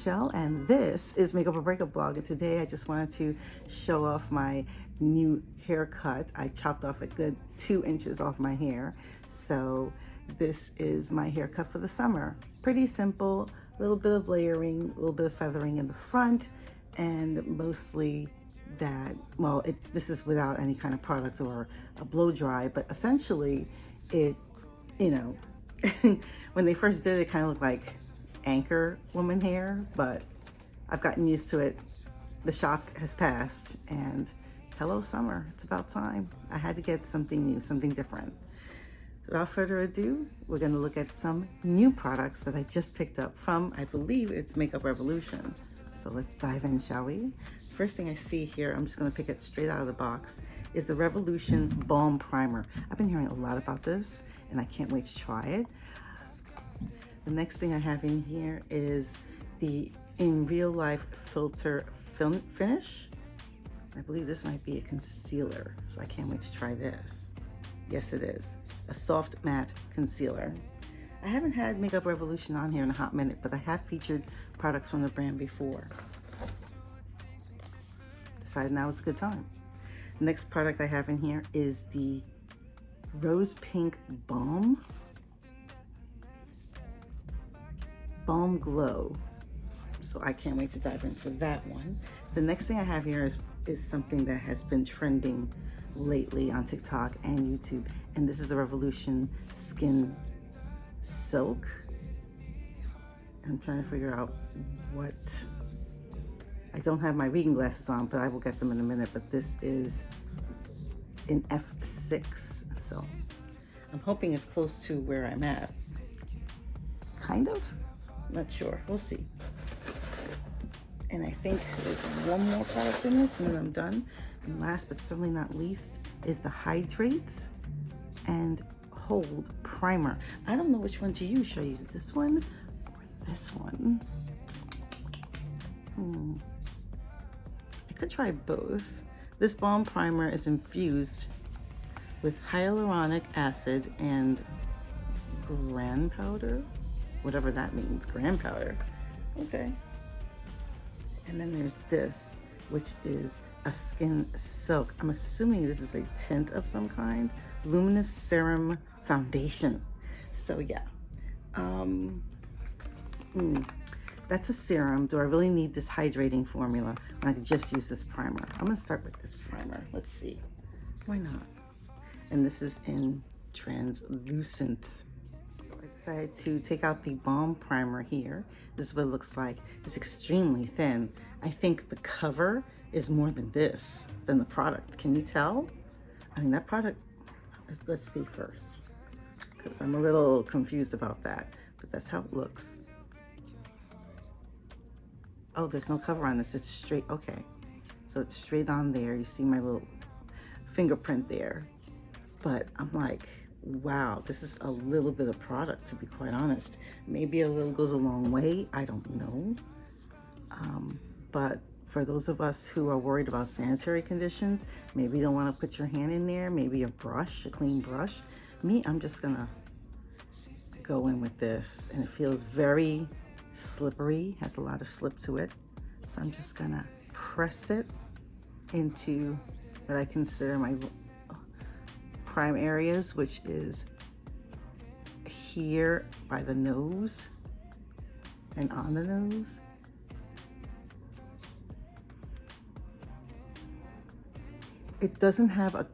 Michelle, and this is Makeup or Breakup Blog. And today I just wanted to show off my new haircut. I chopped off a good 2 inches off my hair. So this is my haircut for the summer. Pretty simple, a little bit of layering, a little bit of feathering in the front, and mostly that, well, this is without any kind of product or a blow dry, but essentially it, you know, when they first did it, it kind of looked like anchor woman hair, but I've gotten used to it. The shock has passed, and hello summer, it's about time. I had to get something new, something different. So without further ado, we're going to look at some new products that I just picked up from, I believe it's Makeup Revolution. So let's dive in, shall we? First thing I see here, I'm just going to pick it straight out of the box, is the Revolution Balm Primer. I've been hearing a lot about this and I can't wait to try it. The next thing I have in here is the In Real Life Filter Finish. I believe this might be a concealer, so I can't wait to try this. Yes, it is. A soft matte concealer. I haven't had Makeup Revolution on here in a hot minute, but I have featured products from the brand before. Decided now is a good time. The next product I have in here is the Rose Pink Balm Glow. So I can't wait to dive in for that one. The next thing I have here is something that has been trending lately on TikTok and YouTube, and this is the Revolution Skin Silk. I'm trying to figure out what, I don't have my reading glasses on, but I will get them in a minute, but this is in F6, so I'm hoping it's close to where I'm at. Kind of? Not sure, we'll see. And I think there's one more product in this and then I'm done. And last but certainly not least is the Hydrate and Hold Primer. I don't know which one to use. Should I use this one or this one? I could try both. This balm primer is infused with hyaluronic acid and gran powder, whatever that means, gran powder. Okay. And then there's this, which is a skin silk. I'm assuming this is a tint of some kind. Luminous Serum Foundation. So yeah, that's a serum. Do I really need this hydrating formula when I could just use this primer? I'm gonna start with this primer. Let's see, why not? And this is in translucent. I decided to take out the balm primer here. This is what it looks like. It's extremely thin. I think the cover is more than the product. Can you tell? I mean, that product, let's see first, because I'm a little confused about that, but that's how it looks. Oh, there's no cover on this, it's straight, okay. So it's straight on there. You see my little fingerprint there. But I'm like, wow, this is a little bit of product, to be quite honest. Maybe a little goes a long way, I don't know. But for those of us who are worried about sanitary conditions, maybe you don't want to put your hand in there, maybe a brush, a clean brush. Me, I'm just gonna go in with this, and it feels very slippery, has a lot of slip to it. So I'm just gonna press it into what I consider my prime areas, which is here by the nose and on the nose. It doesn't have a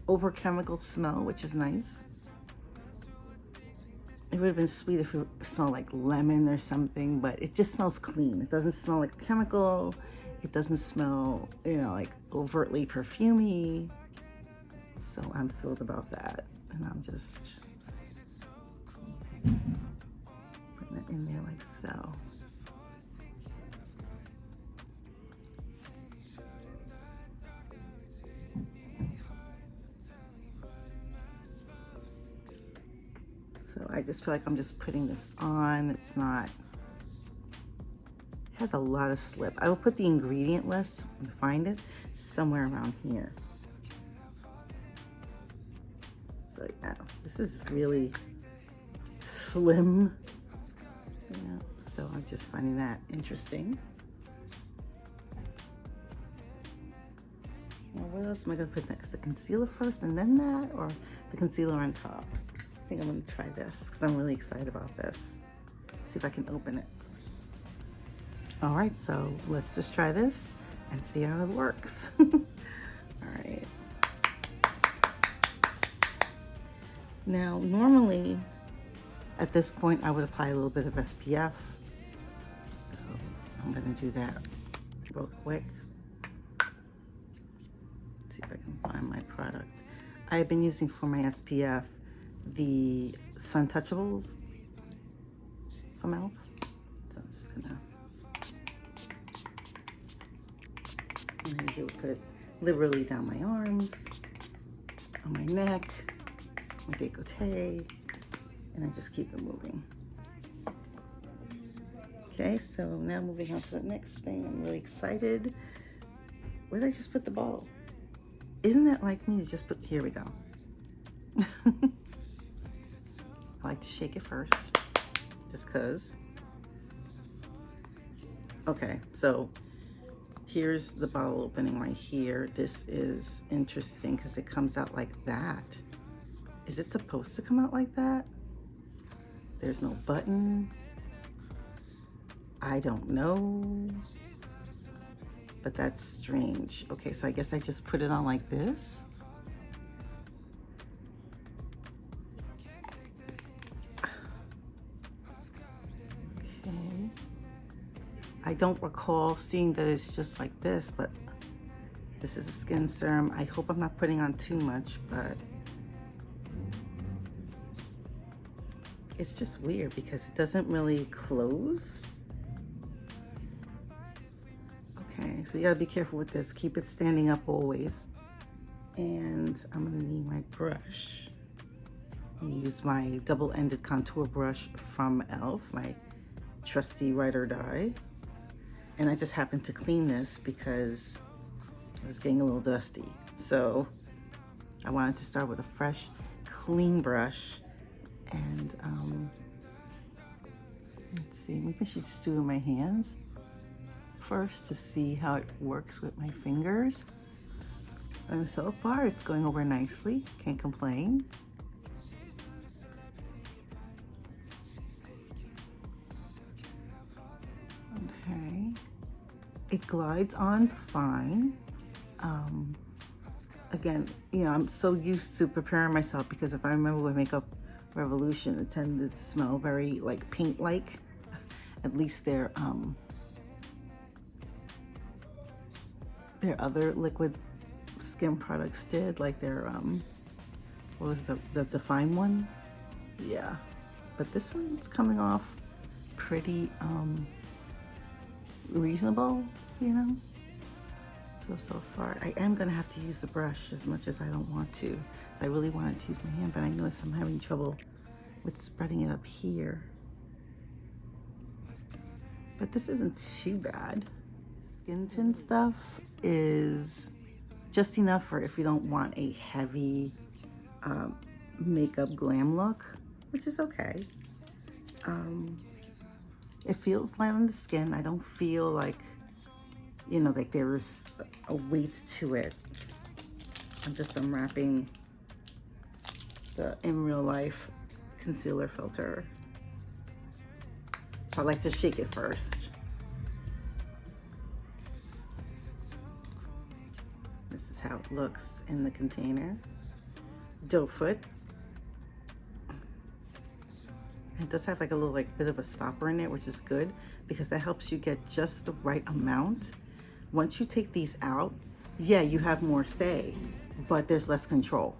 over chemical smell, which is nice. It would have been sweet if it smelled like lemon or something, but it just smells clean. It doesn't smell like chemical. It doesn't smell, like overtly perfumey. So I'm thrilled about that. And I'm just putting it in there like so. So I just feel like I'm just putting this on. It's not, it has a lot of slip. I will put the ingredient list and find it somewhere around here. So yeah, this is really slim, So I'm just finding that interesting. Now what else am I gonna put next? The concealer first and then that, or the concealer on top? I think I'm gonna try this because I'm really excited about this. See if I can open it. All right, so let's just try this and see how it works. All right. Now, normally at this point, I would apply a little bit of SPF. So I'm gonna do that real quick. See if I can find my product. I've been using for my SPF the Suntouchables from e.l.f. So I'm just gonna put it liberally down my arms, on my neck, my décolleté, and I just keep it moving. Okay, so now moving on to the next thing. I'm really excited. Where did I just put the bottle? Isn't that like me to just put, here we go. I like to shake it first, just cause. Okay, so here's the bottle opening right here. This is interesting because it comes out like that. Is it supposed to come out like that? There's no button. I don't know, but that's strange. Okay, so I guess I just put it on like this. Okay. I don't recall seeing that it's just like this, but this is a skin serum. I hope I'm not putting on too much, but it's just weird because it doesn't really close. Okay, so you gotta be careful with this. Keep it standing up always. And I'm gonna need my brush. I'm gonna use my double-ended contour brush from e.l.f., my trusty Ride or Die. And I just happened to clean this because it was getting a little dusty. So I wanted to start with a fresh, clean brush. And let's see, maybe I should just do it in my hands first to see how it works with my fingers. And so far it's going over nicely, can't complain. Okay, it glides on fine. Again, you know, I'm so used to preparing myself because if I remember with Makeup Revolution, it tended to smell very like paint-like. At least their other liquid skin products did, like their what was the Define one? Yeah, but this one's coming off pretty reasonable, you know. So far I am gonna have to use the brush as much as I don't want to. I really wanted to use my hand, but I noticed I'm having trouble with spreading it up here. But this isn't too bad. Skin tint stuff is just enough for if you don't want a heavy makeup glam look, which is okay. It feels light on the skin. I don't feel like, you know, like there's a weight to it. I'm just unwrapping the In Real Life concealer filter. So I like to shake it first. This is how it looks in the container. Doe Foot. It does have like a little bit of a stopper in it, which is good because that helps you get just the right amount. Once you take these out, yeah, you have more say, but there's less control.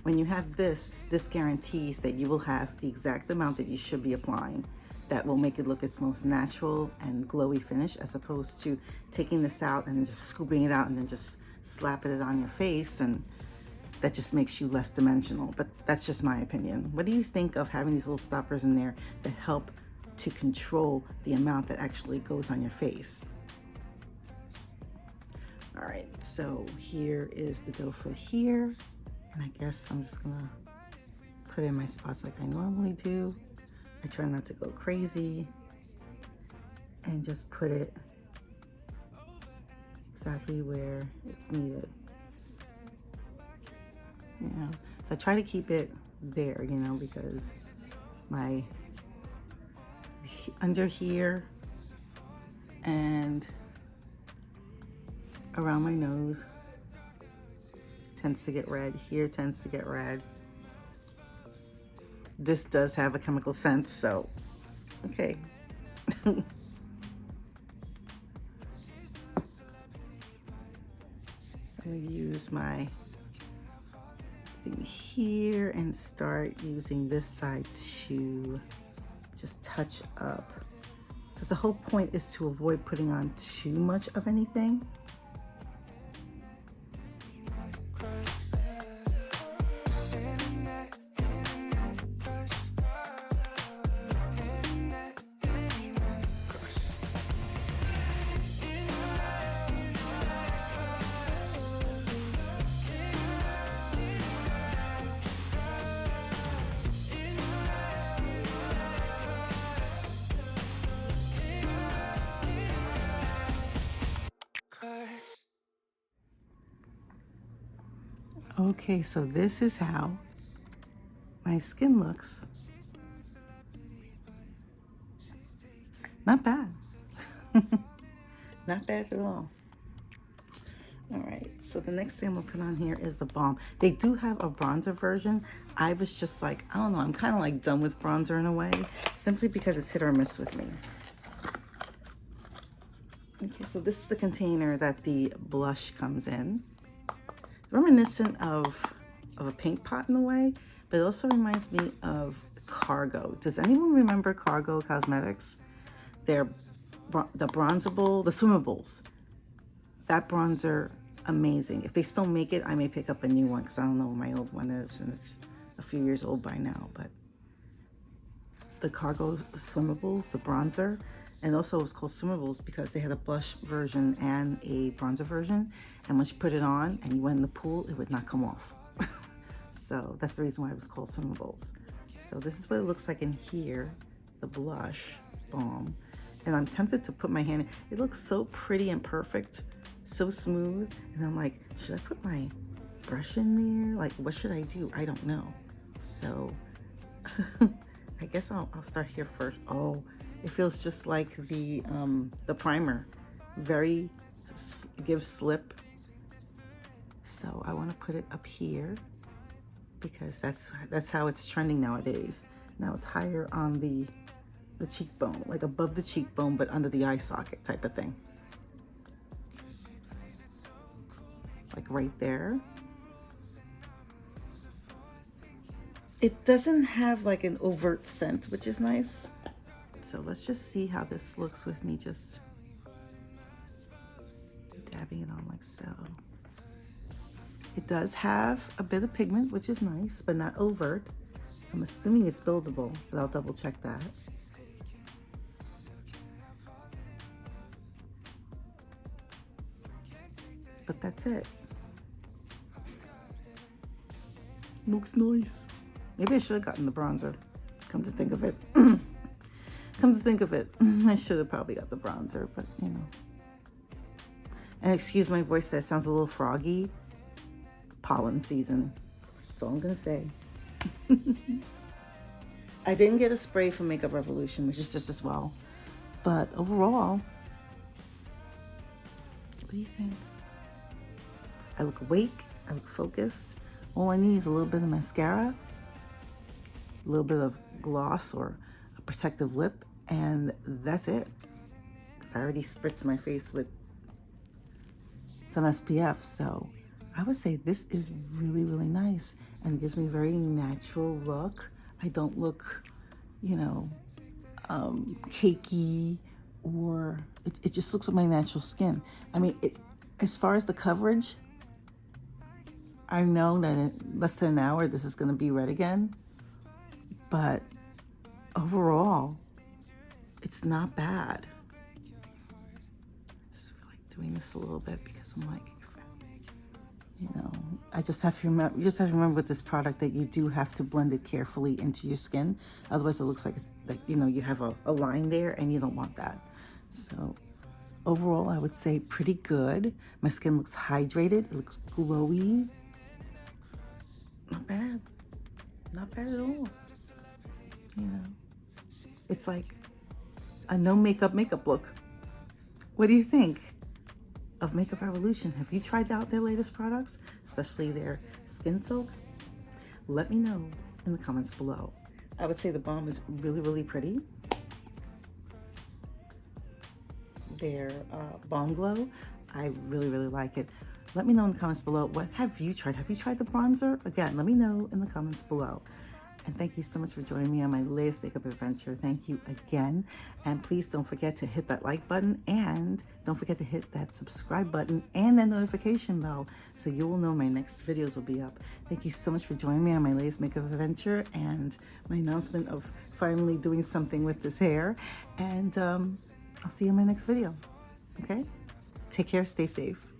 When you have this guarantees that you will have the exact amount that you should be applying. That will make it look its most natural and glowy finish, as opposed to taking this out and just scooping it out and then just slapping it on your face, and that just makes you less dimensional. But that's just my opinion. What do you think of having these little stoppers in there that help to control the amount that actually goes on your face? All right, so here is the Doe Foot here. And I guess I'm just gonna put in my spots like I normally do. I try not to go crazy. and just put it exactly where it's needed. You know, so I try to keep it there, you know, because my under here and around my nose tends to get red. Here tends to get red. This does have a chemical scent, so okay. I'm gonna use my thing here and start using this side to just touch up, because the whole point is to avoid putting on too much of anything. Okay, so this is how my skin looks. Not bad. Not bad at all. All right, so the next thing I'm gonna put on here is the balm. They do have a bronzer version. I was just like, I don't know, I'm kind of like done with bronzer in a way, simply because it's hit or miss with me. Okay, so this is the container that the blush comes in. Reminiscent of a pink pot in a way, but it also reminds me of Cargo. Does anyone remember Cargo Cosmetics? They're the bronzable, the swimmables. That bronzer, amazing. If they still make it, I may pick up a new one because I don't know what my old one is, and it's a few years old by now. But the Cargo swimmables, the bronzer, and also it was called swimmables because they had a blush version and a bronzer version. And once you put it on and you went in the pool, it would not come off. So that's the reason why it was called swimmables. So this is what it looks like in here, the blush balm. And I'm tempted to put my hand in. It looks so pretty and perfect, so smooth. And I'm like, should I put my brush in there? Like, what should I do? I don't know. So I guess I'll start here first. Oh, it feels just like the primer. Very gives slip. So I want to put it up here because that's how it's trending nowadays. Now it's higher on the cheekbone, like above the cheekbone, but under the eye socket type of thing. Like right there. It doesn't have like an overt scent, which is nice. So let's just see how this looks with me just dabbing it on like so. It does have a bit of pigment, which is nice, but not overt. I'm assuming it's buildable, but I'll double check that. But that's it. Looks nice. Maybe I should have gotten the bronzer, come to think of it. Come to think of it, I should have probably got the bronzer, but you know. And excuse my voice, that sounds a little froggy. Pollen season, that's all I'm gonna say. I didn't get a spray from Makeup Revolution, which is just as well. But overall, what do you think? I look awake, I look focused. All I need is a little bit of mascara, a little bit of gloss or a protective lip, and that's it. Because I already spritzed my face with some SPF, so I would say this is really, really nice, and it gives me a very natural look. I don't look, you know, cakey, or it just looks like my natural skin. I mean, as far as the coverage, I know that in less than an hour, this is going to be red again, but overall, it's not bad. Just like doing this a little bit because I'm like, you know, I just have to remember. You just have to remember with this product that you do have to blend it carefully into your skin. Otherwise, it looks like you know you have a line there, and you don't want that. So overall, I would say pretty good. My skin looks hydrated. It looks glowy. Not bad. Not bad at all. You know, it's like a no makeup look. What do you think of Makeup Revolution? Have you tried out their latest products, especially their Skin Soak? Let me know in the comments below. I would say the balm is really, really pretty. Their Balm Glow, I really, really like it. Let me know in the comments below, what have you tried? Have you tried the bronzer? Again, let me know in the comments below. And thank you so much for joining me on my latest makeup adventure. Thank you again. And please don't forget to hit that like button, and don't forget to hit that subscribe button and that notification bell so you will know my next videos will be up. Thank you so much for joining me on my latest makeup adventure and my announcement of finally doing something with this hair. And I'll see you in my next video. Okay? Take care, stay safe.